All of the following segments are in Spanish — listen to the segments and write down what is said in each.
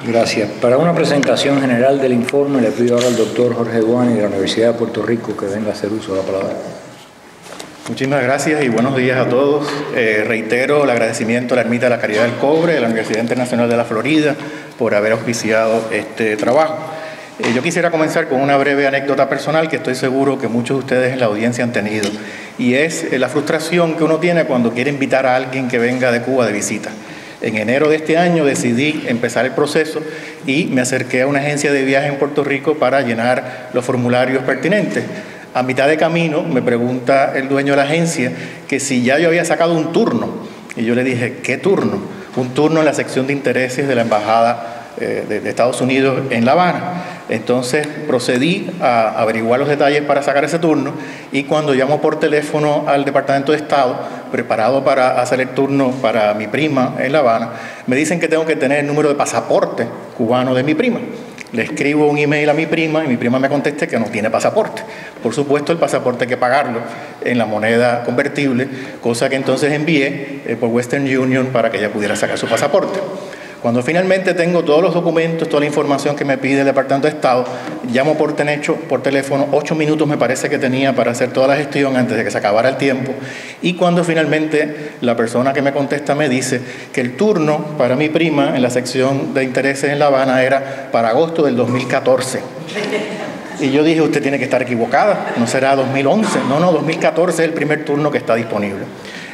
Gracias. Para una presentación general del informe, le pido ahora al doctor Jorge Duani de la Universidad de Puerto Rico que venga a hacer uso de la palabra. Muchísimas gracias y buenos días a todos. Reitero el agradecimiento a la Ermita de la Caridad del Cobre de la Universidad Internacional de la Florida por haber auspiciado este trabajo. Yo quisiera comenzar con una breve anécdota personal que estoy seguro que muchos de ustedes en la audiencia han tenido, y es la frustración que uno tiene cuando quiere invitar a alguien que venga de Cuba de visita. En enero de este año decidí empezar el proceso y me acerqué a una agencia de viaje en Puerto Rico para llenar los formularios pertinentes. A mitad de camino me pregunta el dueño de la agencia que si ya yo había sacado un turno. Y yo le dije, ¿qué turno? Un turno en la sección de intereses de la Embajada de Estados Unidos en La Habana. Entonces procedí a averiguar los detalles para sacar ese turno, y cuando llamo por teléfono al Departamento de Estado, preparado para hacer el turno para mi prima en La Habana, me dicen que tengo que tener el número de pasaporte cubano de mi prima. Le escribo un email a mi prima y mi prima me contesta que no tiene pasaporte. Por supuesto, el pasaporte hay que pagarlo en la moneda convertible, cosa que entonces envié por Western Union para que ella pudiera sacar su pasaporte. Cuando finalmente tengo todos los documentos, toda la información que me pide el Departamento de Estado, llamo por teléfono, 8 minutos me parece que tenía para hacer toda la gestión antes de que se acabara el tiempo, y cuando finalmente la persona que me contesta me dice que el turno para mi prima en la sección de intereses en La Habana era para agosto del 2014. Y yo dije, usted tiene que estar equivocada, no será 2011, no, 2014 es el primer turno que está disponible.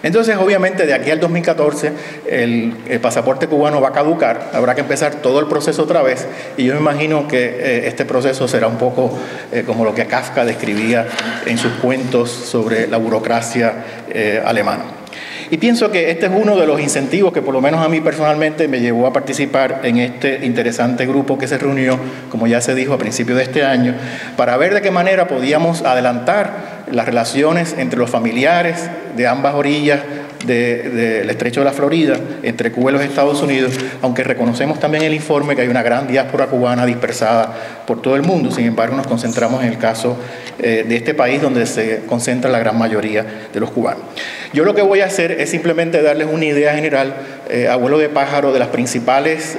Entonces, obviamente, de aquí al 2014, el pasaporte cubano va a caducar, habrá que empezar todo el proceso otra vez, y yo me imagino que este proceso será un poco como lo que Kafka describía en sus cuentos sobre la burocracia alemana. Y pienso que este es uno de los incentivos que por lo menos a mí personalmente me llevó a participar en este interesante grupo que se reunió, como ya se dijo, a principios de este año, para ver de qué manera podíamos adelantar las relaciones entre los familiares de ambas orillas del estrecho de la Florida, entre Cuba y los Estados Unidos, aunque reconocemos también en el informe que hay una gran diáspora cubana dispersada por todo el mundo. Sin embargo, nos concentramos en el caso de este país donde se concentra la gran mayoría de los cubanos. Yo lo que voy a hacer es simplemente darles una idea general, a vuelo de pájaro, de los principales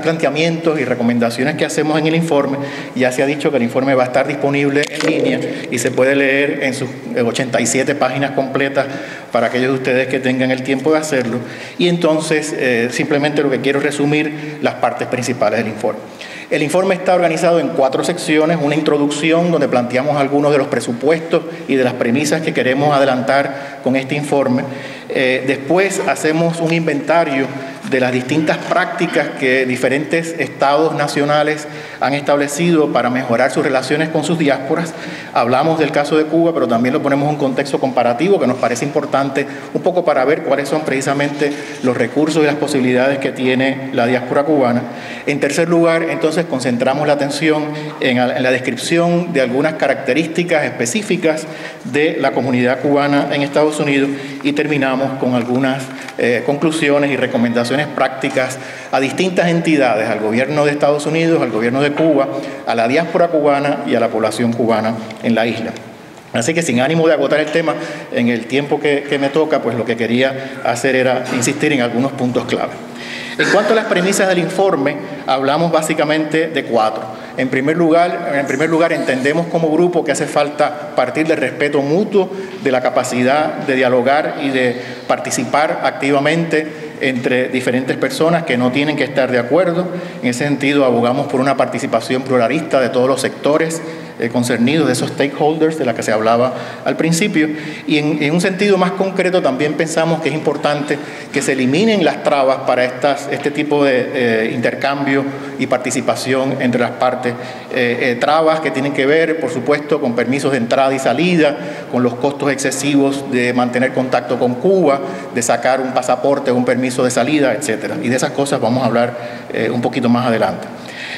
planteamientos y recomendaciones que hacemos en el informe. Ya se ha dicho que el informe va a estar disponible en línea y se puede leer en sus 87 páginas completas para aquellos de ustedes que tengan el tiempo de hacerlo. Y entonces, simplemente lo que quiero es resumir las partes principales del informe. El informe está organizado en 4 secciones, una introducción donde planteamos algunos de los presupuestos y de las premisas que queremos adelantar con este informe. Después hacemos un inventario de las distintas prácticas que diferentes estados nacionales han establecido para mejorar sus relaciones con sus diásporas. Hablamos del caso de Cuba, pero también lo ponemos en un contexto comparativo que nos parece importante un poco para ver cuáles son precisamente los recursos y las posibilidades que tiene la diáspora cubana. En tercer lugar, entonces, concentramos la atención en la descripción de algunas características específicas de la comunidad cubana en Estados Unidos, y terminamos con algunas conclusiones y recomendaciones prácticas a distintas entidades, al gobierno de Estados Unidos, al gobierno de Cuba, a la diáspora cubana y a la población cubana en la isla. Así que, sin ánimo de agotar el tema en el tiempo que me toca, pues lo que quería hacer era insistir en algunos puntos clave. En cuanto a las premisas del informe, hablamos básicamente de 4. En primer lugar, entendemos como grupo que hace falta partir del respeto mutuo, de la capacidad de dialogar y de participar activamente entre diferentes personas que no tienen que estar de acuerdo. En ese sentido, abogamos por una participación pluralista de todos los sectores concernidos, de esos stakeholders de la que se hablaba al principio. Y en un sentido más concreto, también pensamos que es importante que se eliminen las trabas para este tipo de intercambio y participación entre las partes. Trabas que tienen que ver, por supuesto, con permisos de entrada y salida, con los costos excesivos de mantener contacto con Cuba, de sacar un pasaporte o un permiso de salida, etcétera. Y de esas cosas vamos a hablar un poquito más adelante.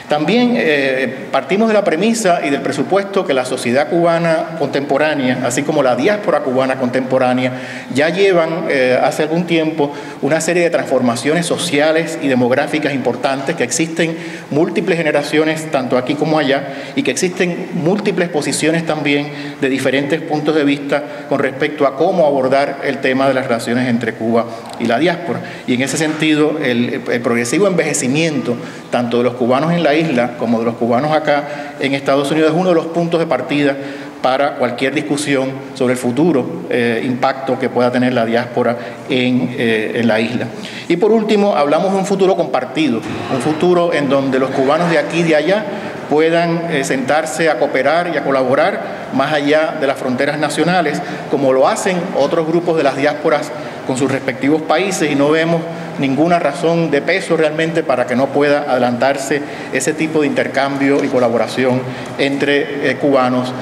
También partimos de la premisa y del presupuesto que la sociedad cubana contemporánea, así como la diáspora cubana contemporánea, ya llevan hace algún tiempo una serie de transformaciones sociales y demográficas importantes, que existen múltiples generaciones tanto aquí como allá, y que existen múltiples posiciones también de diferentes puntos de vista con respecto a cómo abordar el tema de las relaciones entre Cuba y la diáspora. Y en ese sentido, el progresivo envejecimiento tanto de los cubanos en la isla como de los cubanos acá en Estados Unidos es uno de los puntos de partida para cualquier discusión sobre el futuro impacto que pueda tener la diáspora en la isla. Y por último, hablamos de un futuro compartido, un futuro en donde los cubanos de aquí y de allá puedan sentarse a cooperar y a colaborar más allá de las fronteras nacionales, como lo hacen otros grupos de las diásporas con sus respectivos países, y no vemos ninguna razón de peso realmente para que no pueda adelantarse ese tipo de intercambio y colaboración entre cubanos,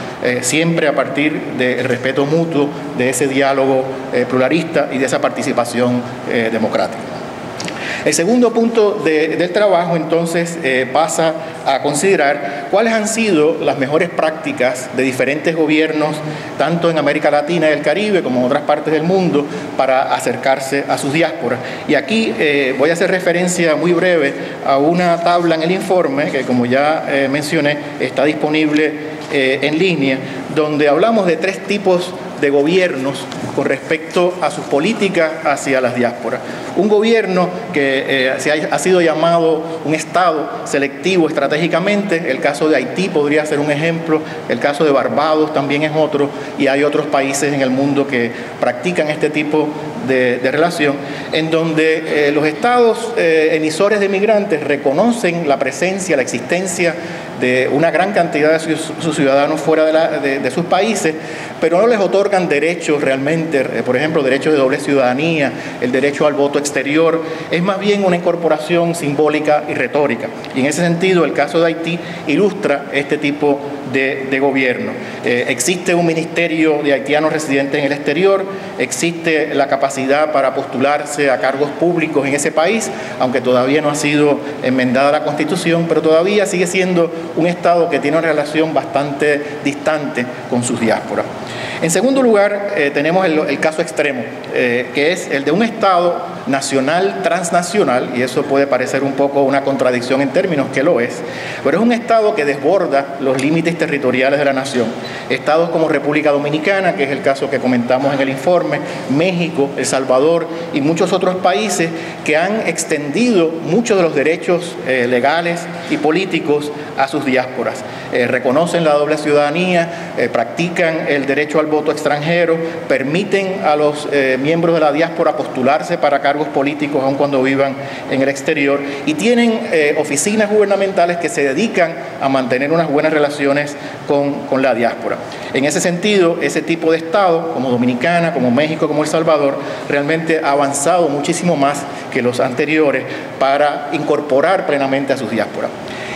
siempre a partir del respeto mutuo, de ese diálogo pluralista y de esa participación democrática. El segundo punto del trabajo, entonces, pasa a considerar cuáles han sido las mejores prácticas de diferentes gobiernos, tanto en América Latina y el Caribe como en otras partes del mundo, para acercarse a sus diásporas. Y aquí voy a hacer referencia muy breve a una tabla en el informe, que como ya mencioné, está disponible en línea, donde hablamos de 3 tipos de gobiernos con respecto a sus políticas hacia las diásporas. Un gobierno que ha sido llamado un Estado selectivo estratégicamente, el caso de Haití podría ser un ejemplo, el caso de Barbados también es otro, y hay otros países en el mundo que practican este tipo de relación, en donde los estados emisores de migrantes reconocen la presencia, la existencia de una gran cantidad de sus ciudadanos fuera de sus países, pero no les otorgan derechos realmente, por ejemplo, derechos de doble ciudadanía, el derecho al voto exterior. Es más bien una incorporación simbólica y retórica. Y en ese sentido, el caso de Haití ilustra este tipo de gobierno. Existe un ministerio de haitianos residentes en el exterior, existe la capacidad para postularse a cargos públicos en ese país, aunque todavía no ha sido enmendada la Constitución, pero todavía sigue siendo un Estado que tiene una relación bastante distante con sus diásporas. En segundo lugar, tenemos el caso extremo, que es el de un Estado nacional transnacional, y eso puede parecer un poco una contradicción en términos, que lo es, pero es un Estado que desborda los límites territoriales de la nación. Estados como República Dominicana, que es el caso que comentamos en el informe, México, El Salvador y muchos otros países que han extendido muchos de los derechos legales y políticos a sus diásporas. Reconocen la doble ciudadanía, practican el derecho al voto extranjero, permiten a los miembros de la diáspora postularse para cargos políticos aun cuando vivan en el exterior, y tienen oficinas gubernamentales que se dedican a mantener unas buenas relaciones con la diáspora. En ese sentido, ese tipo de Estado, como Dominicana, como México, como El Salvador, realmente ha avanzado muchísimo más que los anteriores para incorporar plenamente a sus diásporas.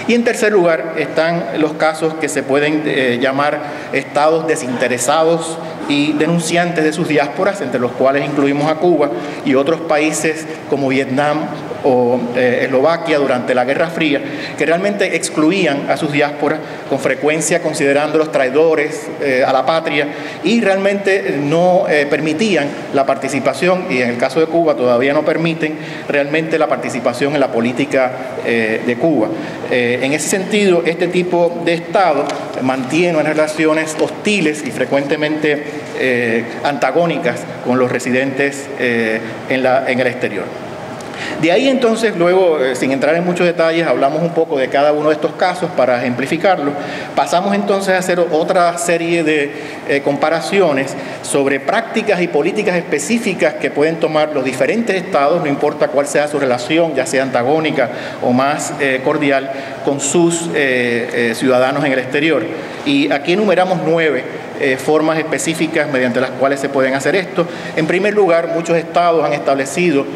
Y en tercer lugar están los casos que se pueden llamar estados desinteresados y denunciantes de sus diásporas, entre los cuales incluimos a Cuba y otros países como Vietnam o Eslovaquia durante la Guerra Fría, que realmente excluían a sus diásporas con frecuencia, considerándolos traidores a la patria, y realmente no permitían la participación, y en el caso de Cuba todavía no permiten realmente la participación en la política de Cuba. En ese sentido, este tipo de Estado mantiene unas relaciones hostiles y frecuentemente antagónicas con los residentes en el exterior. De ahí entonces, luego, sin entrar en muchos detalles, hablamos un poco de cada uno de estos casos para ejemplificarlo. Pasamos entonces a hacer otra serie de comparaciones sobre prácticas y políticas específicas que pueden tomar los diferentes estados, no importa cuál sea su relación, ya sea antagónica o más cordial, con sus ciudadanos en el exterior. Y aquí enumeramos 9 formas específicas mediante las cuales se pueden hacer esto. En primer lugar, muchos estados han establecido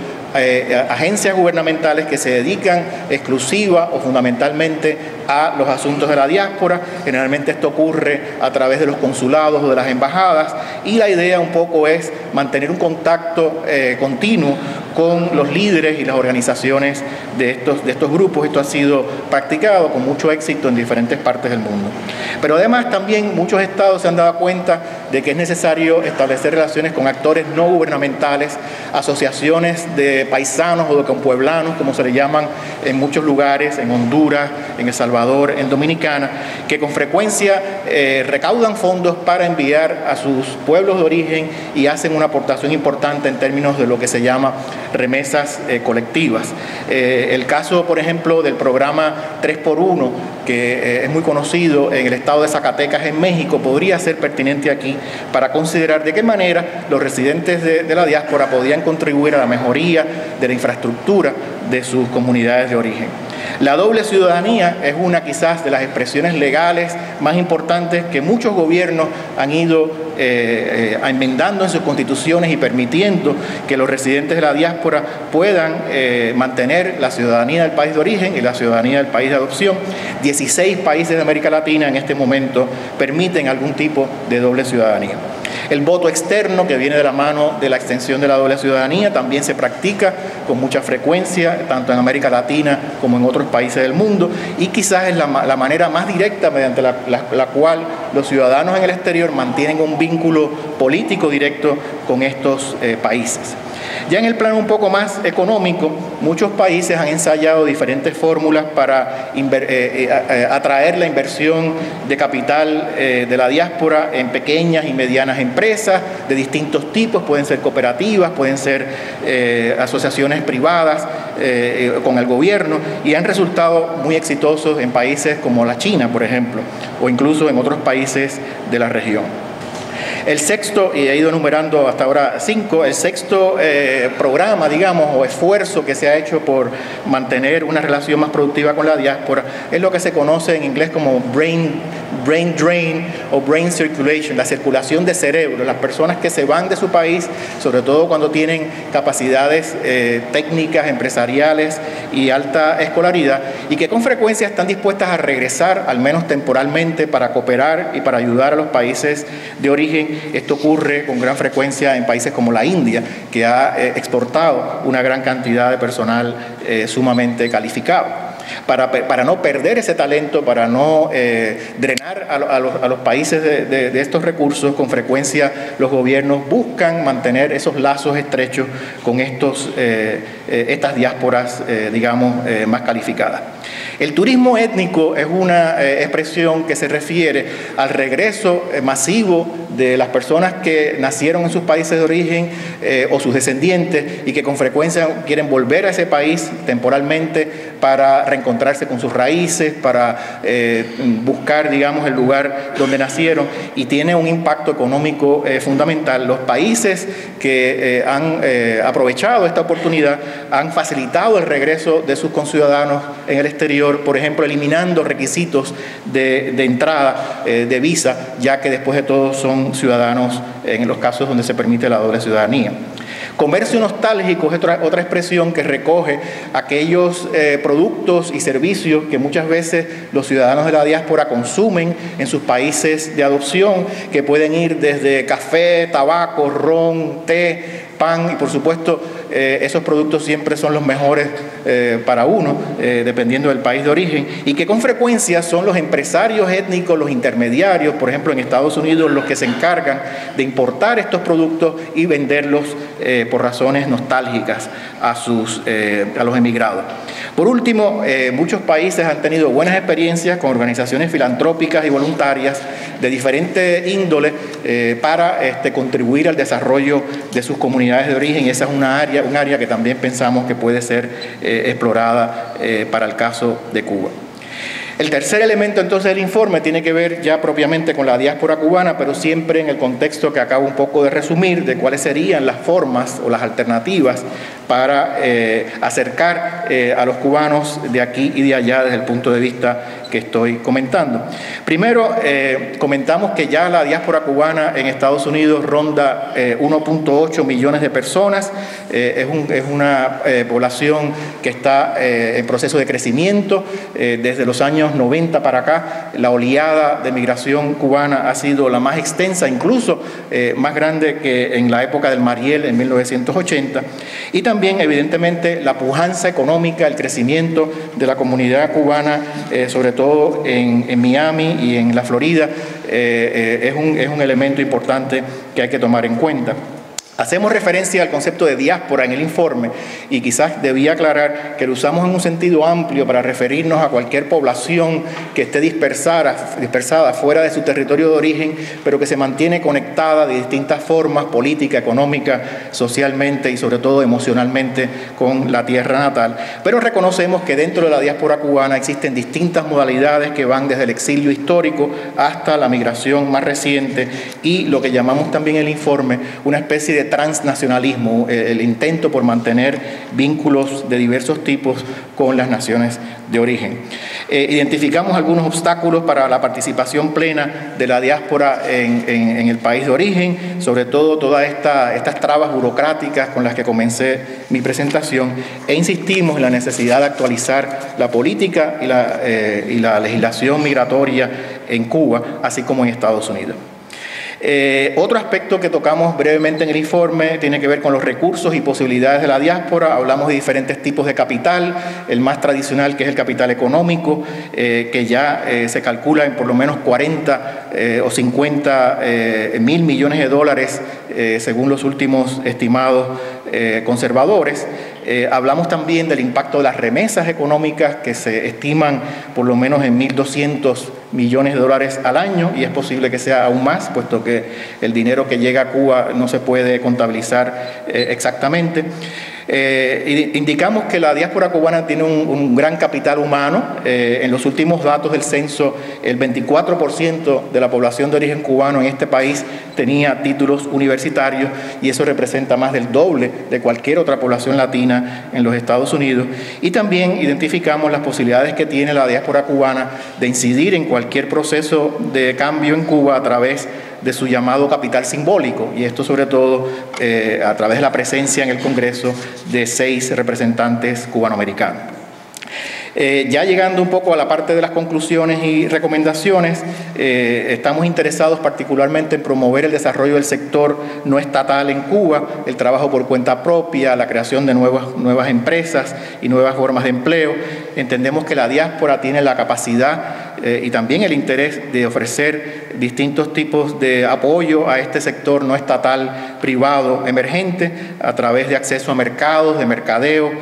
agencias gubernamentales que se dedican exclusiva o fundamentalmente a los asuntos de la diáspora. Generalmente esto ocurre a través de los consulados o de las embajadas, y la idea un poco es mantener un contacto continuo con los líderes y las organizaciones de estos grupos. Esto ha sido practicado con mucho éxito en diferentes partes del mundo. Pero además también muchos estados se han dado cuenta de que es necesario establecer relaciones con actores no gubernamentales, asociaciones de paisanos o de compueblanos, como se le llaman en muchos lugares, en Honduras, en El Salvador, en Dominicana, que con frecuencia recaudan fondos para enviar a sus pueblos de origen y hacen una aportación importante en términos de lo que se llama remesas colectivas. El caso, por ejemplo, del programa 3x1, que es muy conocido en el estado de Zacatecas, en México, podría ser pertinente aquí para considerar de qué manera los residentes de la diáspora podían contribuir a la mejoría de la infraestructura de sus comunidades de origen. La doble ciudadanía es una quizás de las expresiones legales más importantes que muchos gobiernos han ido enmendando en sus constituciones y permitiendo que los residentes de la diáspora puedan mantener la ciudadanía del país de origen y la ciudadanía del país de adopción. 16 países de América Latina en este momento permiten algún tipo de doble ciudadanía. El voto externo, que viene de la mano de la extensión de la doble ciudadanía, también se practica con mucha frecuencia, tanto en América Latina como en otros países del mundo, y quizás es la manera más directa mediante la cual los ciudadanos en el exterior mantienen un vínculo político directo con estos países. Ya en el plano un poco más económico, muchos países han ensayado diferentes fórmulas para atraer la inversión de capital de la diáspora en pequeñas y medianas empresas de distintos tipos. Pueden ser cooperativas, pueden ser asociaciones privadas con el gobierno, y han resultado muy exitosos en países como la China, por ejemplo, o incluso en otros países de la región. El sexto, y he ido enumerando hasta ahora 5, el sexto programa, digamos, o esfuerzo que se ha hecho por mantener una relación más productiva con la diáspora es lo que se conoce en inglés como brain drain o brain circulation, la circulación de cerebro. Las personas que se van de su país, sobre todo cuando tienen capacidades técnicas, empresariales y alta escolaridad, y que con frecuencia están dispuestas a regresar, al menos temporalmente, para cooperar y para ayudar a los países de origen. Esto ocurre con gran frecuencia en países como la India, que ha exportado una gran cantidad de personal sumamente calificado. Para no perder ese talento, para no drenar a los países de estos recursos, con frecuencia los gobiernos buscan mantener esos lazos estrechos con estas diásporas, digamos, más calificadas. El turismo étnico es una expresión que se refiere al regreso masivo de las personas que nacieron en sus países de origen o sus descendientes y que con frecuencia quieren volver a ese país temporalmente para reencontrarse con sus raíces, para buscar, digamos, el lugar donde nacieron, y tiene un impacto económico fundamental. Los países que han aprovechado esta oportunidad han facilitado el regreso de sus conciudadanos en el exterior, por ejemplo, eliminando requisitos de entrada de visa, ya que después de todo son ciudadanos en los casos donde se permite la doble ciudadanía. Comercio nostálgico es otra expresión que recoge aquellos productos y servicios que muchas veces los ciudadanos de la diáspora consumen en sus países de adopción, que pueden ir desde café, tabaco, ron, té, pan, y por supuesto esos productos siempre son los mejores para uno, dependiendo del país de origen, y que con frecuencia son los empresarios étnicos, los intermediarios, por ejemplo en Estados Unidos, los que se encargan de importar estos productos y venderlos por razones nostálgicas a los emigrados. Por último, muchos países han tenido buenas experiencias con organizaciones filantrópicas y voluntarias de diferentes índoles para contribuir al desarrollo de sus comunidades de origen, y esa es un área que también pensamos que puede ser explorada para el caso de Cuba. El tercer elemento entonces del informe tiene que ver ya propiamente con la diáspora cubana, pero siempre en el contexto que acabo un poco de resumir, de cuáles serían las formas o las alternativas para acercar a los cubanos de aquí y de allá desde el punto de vista que estoy comentando. Primero, comentamos que ya la diáspora cubana en Estados Unidos ronda 1.8 millones de personas. Es una población que está en proceso de crecimiento. Desde los años 90 para acá, la oleada de migración cubana ha sido la más extensa, incluso más grande que en la época del Mariel en 1980. Y también también, evidentemente, la pujanza económica, el crecimiento de la comunidad cubana, sobre todo en Miami y en la Florida, es un elemento importante que hay que tomar en cuenta. Hacemos referencia al concepto de diáspora en el informe y quizás debía aclarar que lo usamos en un sentido amplio para referirnos a cualquier población que esté dispersada fuera de su territorio de origen, pero que se mantiene conectada de distintas formas, política, económica, socialmente y sobre todo emocionalmente con la tierra natal. Pero reconocemos que dentro de la diáspora cubana existen distintas modalidades que van desde el exilio histórico hasta la migración más reciente y lo que llamamos también en el informe una especie de transnacionalismo, el intento por mantener vínculos de diversos tipos con las naciones de origen. Identificamos algunos obstáculos para la participación plena de la diáspora en el país de origen, sobre todo todas estas trabas burocráticas con las que comencé mi presentación, e insistimos en la necesidad de actualizar la política y la legislación migratoria en Cuba, así como en Estados Unidos. Otro aspecto que tocamos brevemente en el informe tiene que ver con los recursos y posibilidades de la diáspora. Hablamos de diferentes tipos de capital, el más tradicional que es el capital económico, que ya se calcula en por lo menos 40 o 50 mil millones de dólares según los últimos estimados conservadores. Hablamos también del impacto de las remesas económicas que se estiman por lo menos en 1.200 millones de dólares al año y es posible que sea aún más, puesto que el dinero que llega a Cuba no se puede contabilizar exactamente. Indicamos que la diáspora cubana tiene un gran capital humano. En los últimos datos del censo, el 24% de la población de origen cubano en este país tenía títulos universitarios y eso representa más del doble de cualquier otra población latina en los Estados Unidos. Y también identificamos las posibilidades que tiene la diáspora cubana de incidir en cualquier proceso de cambio en Cuba a través de su llamado capital simbólico, y esto sobre todo a través de la presencia en el Congreso de 6 representantes cubanoamericanos. Ya llegando un poco a la parte de las conclusiones y recomendaciones, estamos interesados particularmente en promover el desarrollo del sector no estatal en Cuba, el trabajo por cuenta propia, la creación de nuevas empresas y nuevas formas de empleo. Entendemos que la diáspora tiene la capacidad y también el interés de ofrecer distintos tipos de apoyo a este sector no estatal privado emergente a través de acceso a mercados, de mercadeo,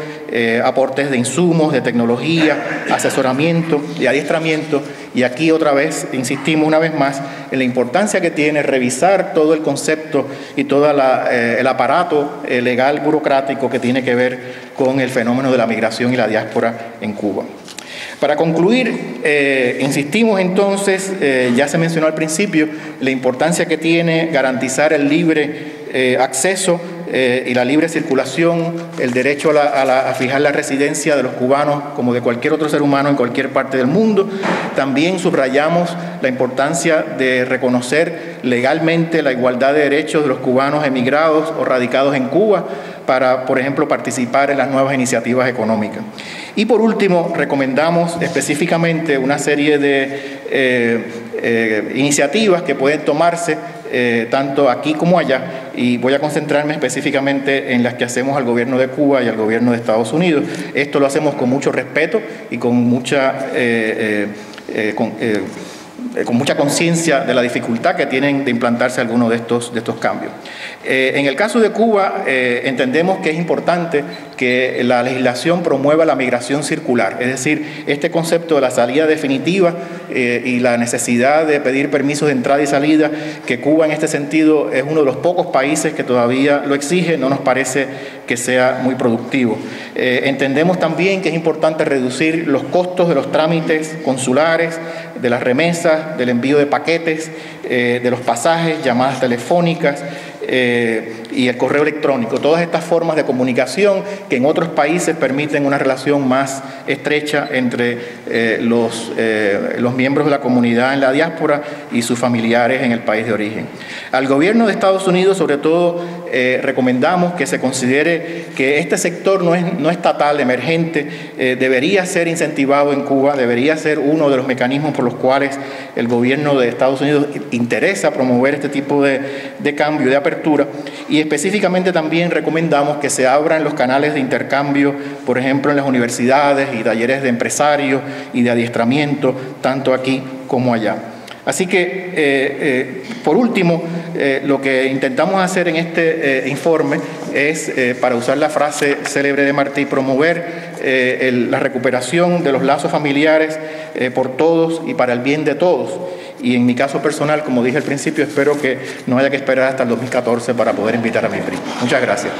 aportes de insumos, de tecnología, asesoramiento y adiestramiento. Y aquí otra vez, insistimos una vez más en la importancia que tiene revisar todo el concepto y todo el aparato legal burocrático que tiene que ver con el fenómeno de la migración y la diáspora en Cuba. Para concluir, insistimos entonces, ya se mencionó al principio, la importancia que tiene garantizar el libre acceso y la libre circulación, el derecho a fijar la residencia de los cubanos como de cualquier otro ser humano en cualquier parte del mundo. También subrayamos la importancia de reconocer legalmente la igualdad de derechos de los cubanos emigrados o radicados en Cuba para, por ejemplo, participar en las nuevas iniciativas económicas. Y por último, recomendamos específicamente una serie de iniciativas que pueden tomarse tanto aquí como allá, y voy a concentrarme específicamente en las que hacemos al gobierno de Cuba y al gobierno de Estados Unidos. Esto lo hacemos con mucho respeto y con mucha conciencia de la dificultad que tienen de implantarse algunos de estos cambios. En el caso de Cuba, entendemos que es importante que la legislación promueva la migración circular, es decir, este concepto de la salida definitiva y la necesidad de pedir permisos de entrada y salida, que Cuba en este sentido es uno de los pocos países que todavía lo exige, no nos parece que sea muy productivo. Entendemos también que es importante reducir los costos de los trámites consulares, de las remesas, del envío de paquetes, de los pasajes, llamadas telefónicas y el correo electrónico. Todas estas formas de comunicación que en otros países permiten una relación más estrecha entre los miembros de la comunidad en la diáspora y sus familiares en el país de origen. Al gobierno de Estados Unidos, sobre todo, recomendamos que se considere que este sector no estatal, emergente, debería ser incentivado en Cuba, debería ser uno de los mecanismos por los cuales el gobierno de Estados Unidos interesa promover este tipo de cambio, de apertura, apertura, y específicamente también recomendamos que se abran los canales de intercambio, por ejemplo, en las universidades y talleres de empresarios y de adiestramiento, tanto aquí como allá. Así que, por último, lo que intentamos hacer en este informe es, para usar la frase célebre de Martí, promover la recuperación de los lazos familiares por todos y para el bien de todos. Y en mi caso personal, como dije al principio, espero que no haya que esperar hasta el 2014 para poder invitar a mi primo. Muchas gracias.